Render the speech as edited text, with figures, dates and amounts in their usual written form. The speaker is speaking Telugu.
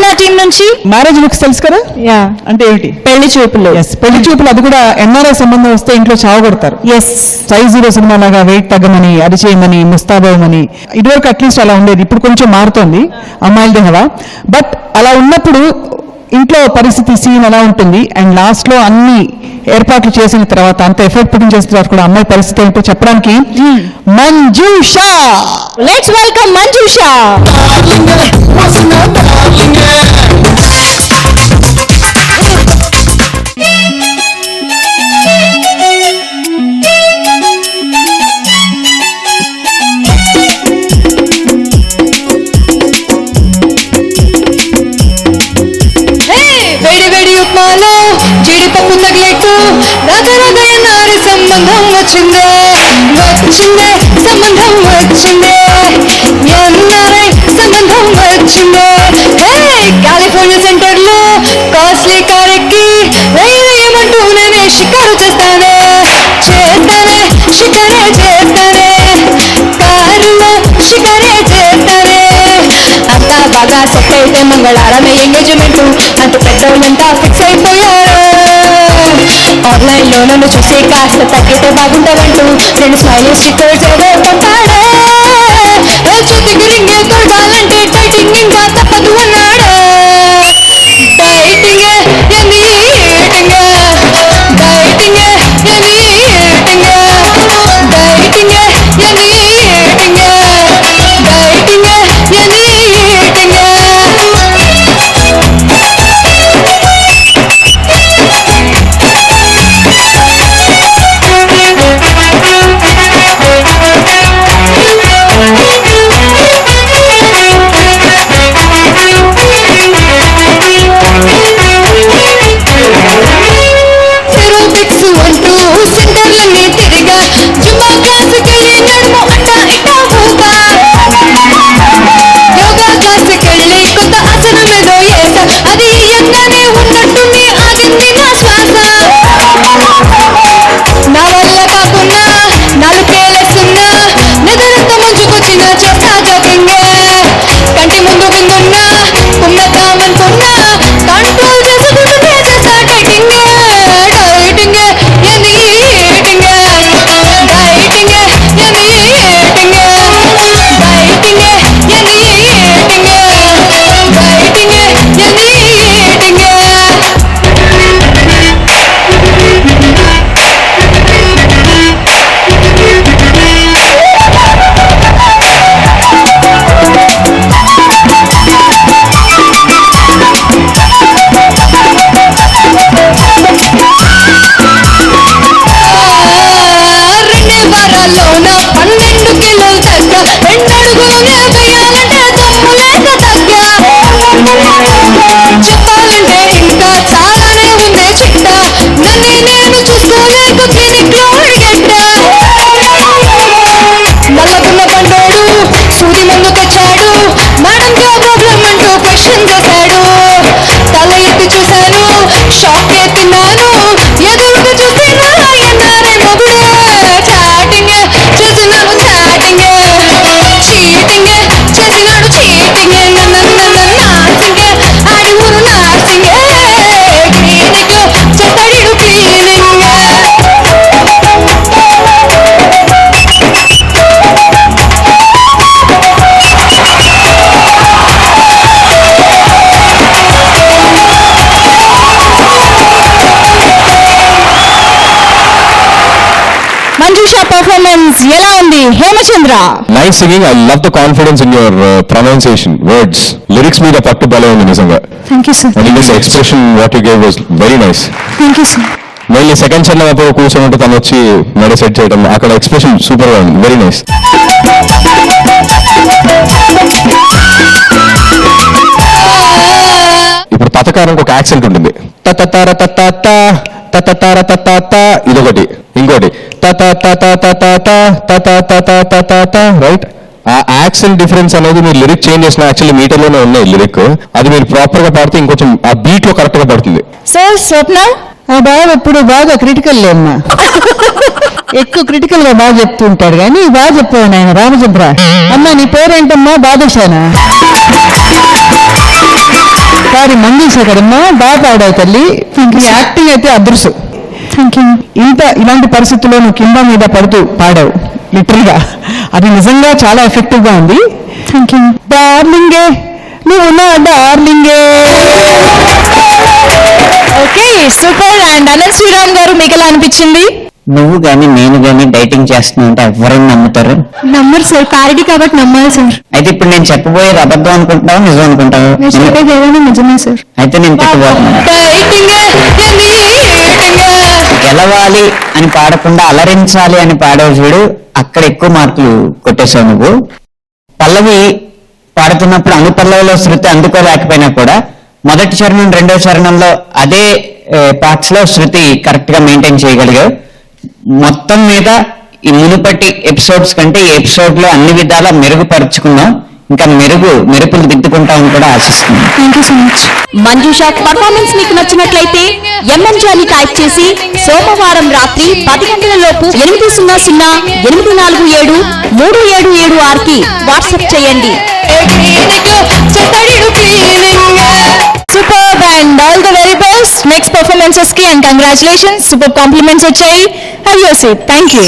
నా టీం నుంచి మ్యారేజ్ లుక్స్ తెలుసు కదా, అంటే ఏమిటి? పెళ్లి చూపులు. పెళ్లి చూపులు, అది కూడా ఎన్ఆర్ఐ సంబంధం వస్తే ఇంట్లో చావగొడతారు. సైజ్ 0 సినిమా లాగా వెయిట్ తగ్గమని, అది చేయమని, ముస్తాబవమని. ఇదివరకు అట్లీస్ట్ అలా ఉండేది, ఇప్పుడు కొంచెం మారుతోంది అమ్మాయిలది హవా. బట్ అలా ఉన్నప్పుడు ఇంట్లో పరిస్థితి సీన్ ఎలా ఉంటుంది, అండ్ లాస్ట్ లో అన్ని ఏర్పాట్లు చేసిన తర్వాత, అంత ఎఫర్ట్ పుట్టింగ్ చేసిన తర్వాత కూడా అమ్మాయి పరిస్థితి ఏంటో చెప్పడానికి మంజుషా. Let's welcome Manjusha. జీడిపప్పు తగిలేట్టు రాగరాగయనారి సంబంధం వచ్చిందే, వచ్చిందే సంబంధం వచ్చిందే, ఎన్ఆర్ఐ సంబంధం వచ్చిందే. కాలిఫోర్నియా సెంటర్ లో కాస్ట్లీ కారెక్కి రైలేమంటూ నేనే షికారు చేస్తానే, చేస్తానే షికారే చేస్తానే, కారులో షికారే చేస్తానే. అంతా బాగా సెట్ అయితే మంగళవారమే ఎంగేజ్మెంట్ అంటూ పెద్దోళ్ళంతా ఫిక్స్ అయిపోయారు. ఆన్లైన్ లో నన్ను చూసి కాస్త తగ్గితే బాగుంటావంటూ నేను స్మైలింగ్ స్టిక్కర్స్ ఏవో పంపాడే. చేతికి రింగే తొడగాలంటే డైటింగ్ ఇంకా తప్పదు అన్నాడు. డైటింగే ఏంది ఈటింగే, డైటింగే ఏంది ఈటింగే, డైటింగే ఏంది ఈటింగే, డైటింగే ఏంది ఈటింగే. సెంటర్లన్నీ తిరిగా జుమ్మా క్లాసుకెళ్ళి నడుము అట్టా ఇట్టా ఊగా, యోగా క్లాసుకెళ్ళి కొత్త ఆసనం ఏదో ఏస, అది ఎక్కనే ఉన్నట్టుండి ఆగింది నా శ్వాస. నా వల్ల కాకున్నా నాలుకేలేస్తున్నా, నిద్రంతా ముంచుకొచ్చిన చేస్తా జాగింగే. కంటి ముందు విందున్నా కుమ్మేద్దామనుకున్నా, కంట్రోల్ చేసుకుంటూనే చేస్తా డైటింగే. డైటింగే ఏంది ఈటింగే, డైటింగే ఏంది ఈటింగే, డైటింగే ఏంది ఈటింగే, డైటింగే ఏంది ఈటింగే. వారాల్లోన 12 కిలోలు తగ్గ, 2 అడుగులునే వేయాలంటే దమ్ము లేక తగ్గ. చెప్పాలంటే ఇంకా చాలానే ఉందే చిట్ట, నన్నే నేను చూసుకోలేక క్లినిక్ లో అడిగెట్ట. నల్లగున్న బండోడు సూది మందు తెచ్చాడు, మేడంకి ఆ ప్రాబ్లం అంటూ క్వశ్చన్ చేశాడు. తల ఎత్తి చూశాను, షాక్ తిన్నాను, ఎదురుగా చూసి ఎన్ఆర్ఐ మొగుడే. చాటింగే చేసినాను చాటింగే, చీటింగే చేసినాడు చీటింగే, నార్సింగే ఆడి ఊరు నార్సింగే, క్లినిక్ లో చేస్తాడు క్లీనింగే. మంజుషా పర్ఫార్మెన్స్ ఎలా ఉంది Hemachandra? Nice singing. I love the confidence in your pronunciation, words, lyrics మీద పట్టు బలం ఉంది నిజంగా. Thank you sir. And in this expression what you gave was very nice. Thank you sir. మళ్ళీ సెకండ్ సన్న అప్పుడు కూర్చోమంటే తను వచ్చి మెడ సెట్ చేయడం, అక్కడ ఎక్స్ప్రెషన్ సూపర్ గా ఉంది, వెరీ నైస్. ఇప్పుడు పథకానికి ఒక యాక్సెంట్ ఉంటుంది, తతతార తతాత తతతార తతాత, ఇదొకటి, ఇంకోటి తతతతతతత, రైట్? ఆ యాక్సెంట్ డిఫరెన్స్ అనేది మీరు లిరిక్ చేంజ్ చేసిన, యాక్చువల్లీ మీటర్లోనే ఉన్నాయి లిరిక్, అది మీరు ప్రాపర్ గా పాడితే ఇంకొంచెం ఆ బీట్ లో కరెక్ట్ గా పడుతుంది. సార్ స్వప్న బాగా ఎప్పుడు బాగా క్రిటికల్ లేమ్మా, ఎక్కువ క్రిటికల్ గా బాగా చెప్తూ ఉంటాడు, కానీ బాగా చెప్పాను ఆయన రామచంద్ర. అమ్మా నీ పేరేంటమ్మా? బాదుషానా? ఈసారి మంజుష కదమ్మా బాగా పాడావు తల్లి. నీ యాక్టింగ్ అయితే అదృశ్యం. Thank you. ఇలాంటి పరిస్థితుల్లో నువ్వు కింద మీద పడుతూ పాడావు లిటరల్ గా. అది నిజంగా చాలా ఎఫెక్టివ్ గా ఉంది. Thank you. డార్లింగే నువ్వు నా డార్లింగే. Okay super. And Anant Sriram గారు మీకు ఎలా అనిపించింది? నువ్వు గాని నేను గాని డైటింగ్ చేస్తున్నా అంటే ఎవరైనా నమ్ముతారు? నమ్మరు సార్, పారడీ కాబట్టి నమ్మాలి సార్. అయితే ఇప్పుడు నేను చెప్పబోయేది అబద్ధం అనుకుంటావా నిజం అనుకుంటావా? మీరు చెప్పేది ఏదైనా నిజమే సార్. అయితే నేను తిట్టబోతున్నాను. గెలవాలి అని పాడకుండా అలరించాలి అని పాడావు చూడు, అక్కడ ఎక్కువ మార్కులు కొట్టేశావు నువ్వు. పల్లవి పాడుతున్నప్పుడు అనుపల్లవిలో శృతి అందుకోలేకపోయినా కూడా మొదటి చరణం రెండో చరణంలో అదే పార్ట్స్ లో శృతి కరెక్ట్ గా మెయింటైన్ చేయగలిగావు. మొత్తం మీద ఈ మునుపటి ఎపిసోడ్స్ కంటే ఈ ఎపిసోడ్ లో అన్ని విధాలా మెరుగుపరుచుకున్నాం. ఇంకా మెరుపులు దిద్దుకుంటామని కూడా ఆశిస్తున్నాం. Thank you so much. Manjusha performance మీకు నచ్చినట్లయితే ఎంఎంజాని టైప్ చేసి సోమవారం రాత్రి 10 గంటల లోపు 800-847-377 కి వాట్సాప్ చేయండి. Super and all the very best next performances కి. అండ్ కంగ్రాచులేషన్స్, సూపర్ కాంప్లిమెంట్స్ వచ్చాయి. Have your seat. Thank you.